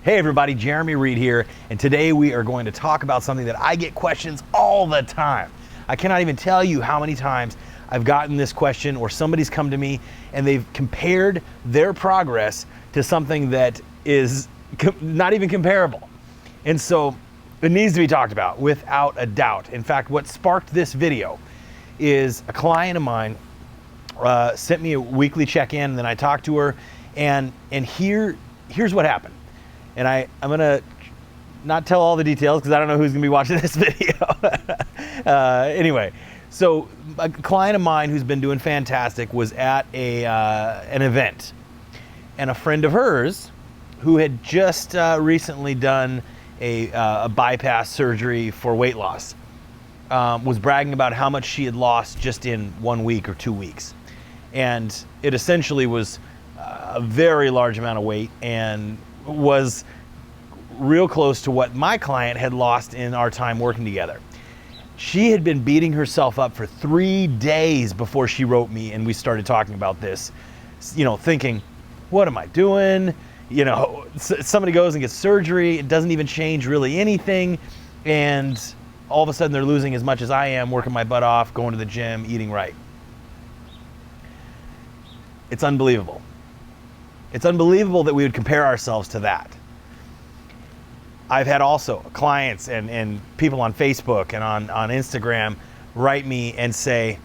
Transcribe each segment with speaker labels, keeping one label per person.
Speaker 1: Hey everybody, Jeremy Reid here, and today we are going to talk about something that I get questions all the time. I cannot even tell you how many times I've gotten this question or somebody's come to me and they've compared their progress to something that is not even comparable. And so it needs to be talked about without a doubt. In fact, what sparked this video is a client of mine sent me a weekly check-in, and then I talked to her, and here's what happened. And I'm gonna not tell all the details because I don't know who's gonna be watching this video. Anyway, so a client of mine who's been doing fantastic was at an event, and a friend of hers who had just recently done a bypass surgery for weight loss was bragging about how much she had lost just in 1 week or 2 weeks. And it essentially was a very large amount of weight and was real close to what my client had lost in our time working together. She had been beating herself up for 3 days before she wrote me and we started talking about this, thinking, what am I doing? Somebody goes and gets surgery, it doesn't even change really anything, and all of a sudden they're losing as much as I am, working my butt off, going to the gym, eating right. It's unbelievable. It's unbelievable that we would compare ourselves to that. I've had also clients and people on Facebook and on Instagram write me and say,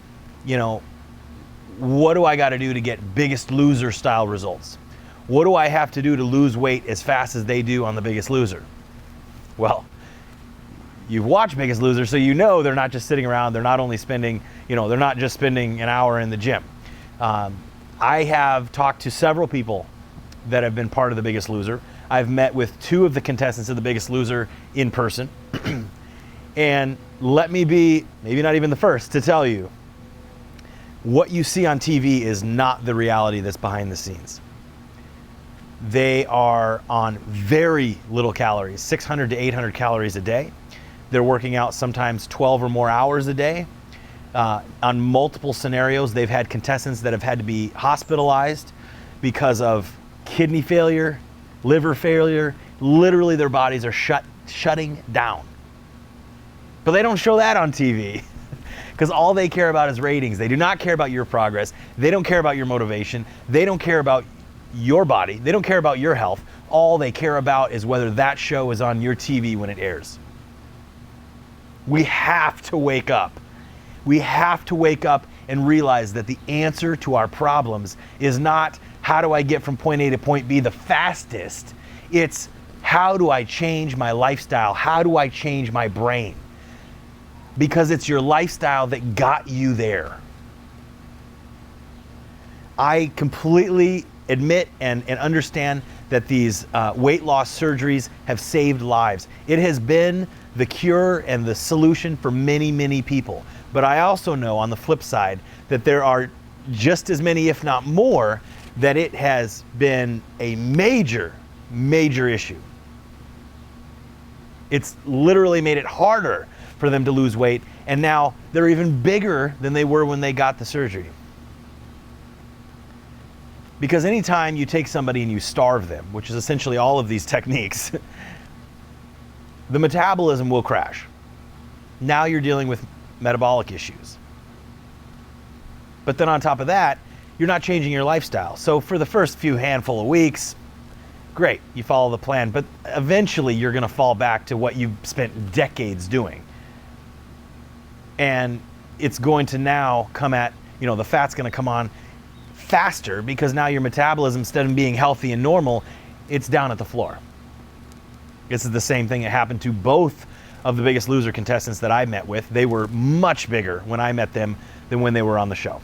Speaker 1: what do I got to do to get Biggest Loser style results? What do I have to do to lose weight as fast as they do on The Biggest Loser? Well, you've watched Biggest Loser, so you know they're not just sitting around. They're not only spending, they're not just spending an hour in the gym. I have talked to several people that have been part of The Biggest Loser. I've met with 2 of the contestants of The Biggest Loser in person. And let me be, maybe not even the first, to tell you, what you see on TV is not the reality that's behind the scenes. They are on very little calories, 600 to 800 calories a day. They're working out sometimes 12 or more hours a day. On multiple scenarios, they've had contestants that have had to be hospitalized because of kidney failure, liver failure. Literally their bodies are shutting down. But they don't show that on TV because all they care about is ratings. They do not care about your progress. They don't care about your motivation. They don't care about your body. They don't care about your health. All they care about is whether that show is on your TV when it airs. We have to wake up. We have to wake up and realize that the answer to our problems is not how do I get from point A to point B the fastest. It's how do I change my lifestyle? How do I change my brain? Because it's your lifestyle that got you there. I completely admit and understand that these weight loss surgeries have saved lives. It has been the cure and the solution for many, many people. But I also know on the flip side that there are just as many, if not more, that it has been a major, major issue. It's literally made it harder for them to lose weight, and now they're even bigger than they were when they got the surgery. Because anytime you take somebody and you starve them, which is essentially all of these techniques, the metabolism will crash. Now you're dealing with metabolic issues. But then on top of that, you're not changing your lifestyle. So for the first few handful of weeks, great, you follow the plan, but eventually you're gonna fall back to what you've spent decades doing. And it's going to now come at, the fat's gonna come on faster because now your metabolism, instead of being healthy and normal, it's down at the floor. This is the same thing that happened to both of the Biggest Loser contestants that I met with. They were much bigger when I met them than when they were on the show.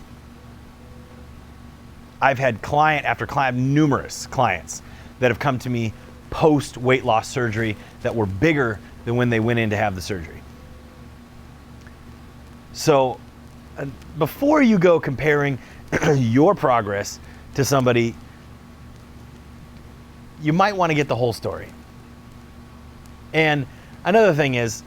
Speaker 1: I've had client after client, numerous clients that have come to me post weight loss surgery that were bigger than when they went in to have the surgery. So before you go comparing your progress to somebody, you might want to get the whole story. And another thing is,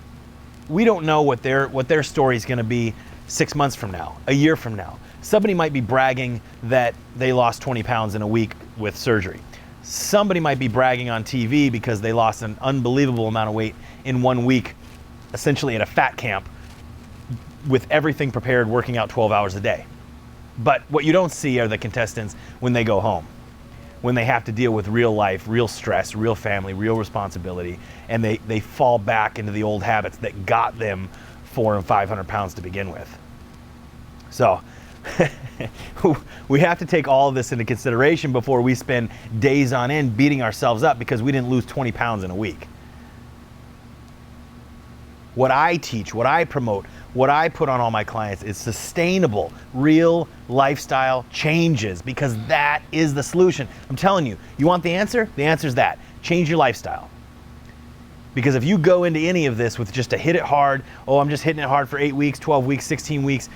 Speaker 1: we don't know what their story is going to be 6 months from now, a year from now. Somebody might be bragging that they lost 20 pounds in a week with surgery. somebody might be bragging on TV because they lost an unbelievable amount of weight in 1 week, essentially at a fat camp, with everything prepared, working out 12 hours a day. But what you don't see are the contestants when they go home, when they have to deal with real life, real stress, real family, real responsibility, and they fall back into the old habits that got them 400 and 500 pounds to begin with. So we have to take all of this into consideration before we spend days on end beating ourselves up because we didn't lose 20 pounds in a week. What I teach, what I promote, what I put on all my clients is sustainable, real lifestyle changes, because that is the solution. I'm telling you, you want the answer? The answer is that. Change your lifestyle. Because if you go into any of this with just a hit it hard, oh, I'm just hitting it hard for 8 weeks, 12 weeks, 16 weeks,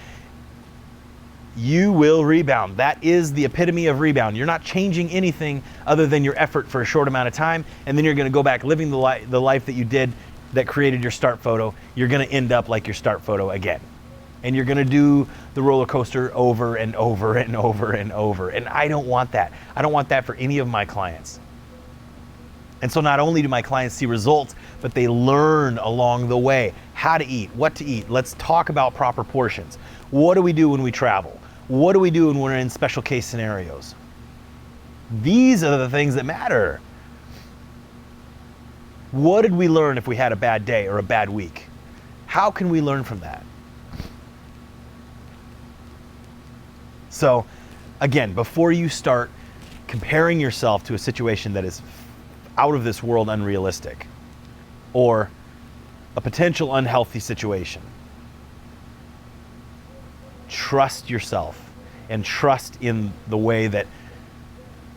Speaker 1: you will rebound. That is the epitome of rebound. You're not changing anything other than your effort for a short amount of time, and then you're going to go back living the life that you did that created your start photo. You're going to end up like your start photo again. And you're going to do the roller coaster over and over and over and over. And I don't want that. I don't want that for any of my clients. And so not only do my clients see results, but they learn along the way how to eat, what to eat. Let's talk about proper portions. What do we do when we travel? What do we do when we're in special case scenarios? These are the things that matter. What did we learn if we had a bad day or a bad week? How can we learn from that? So again, before you start comparing yourself to a situation that is out of this world unrealistic or a potential unhealthy situation, trust yourself and trust in the way that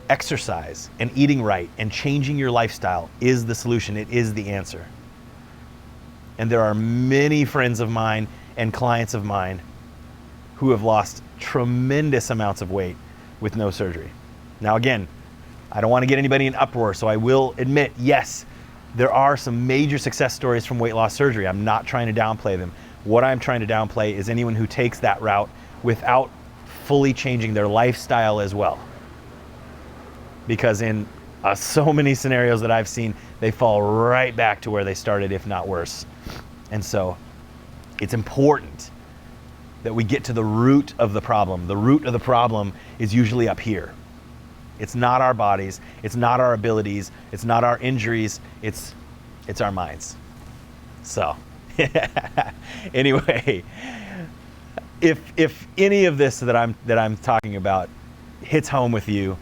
Speaker 1: exercise and eating right and changing your lifestyle is the solution. It is the answer. And there are many friends of mine and clients of mine who have lost tremendous amounts of weight with no surgery. Now again, I don't want to get anybody in uproar, so I will admit, yes, there are some major success stories from weight loss surgery. I'm not trying to downplay them. What I'm trying to downplay is anyone who takes that route without fully changing their lifestyle as well. Because in so many scenarios that I've seen, they fall right back to where they started, if not worse. And so it's important that we get to the root of the problem. The root of the problem is usually up here. It's not our bodies, it's not our abilities, it's not our injuries, it's our minds. So anyway, if any of this that I'm talking about hits home with you,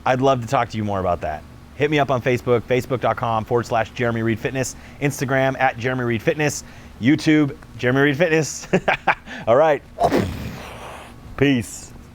Speaker 1: I'd love to talk to you more about that. Hit me up on Facebook, facebook.com/Jeremy Reid Fitness, Instagram @Jeremy Reid Fitness, YouTube, Jeremy Reid Fitness. All right. Peace.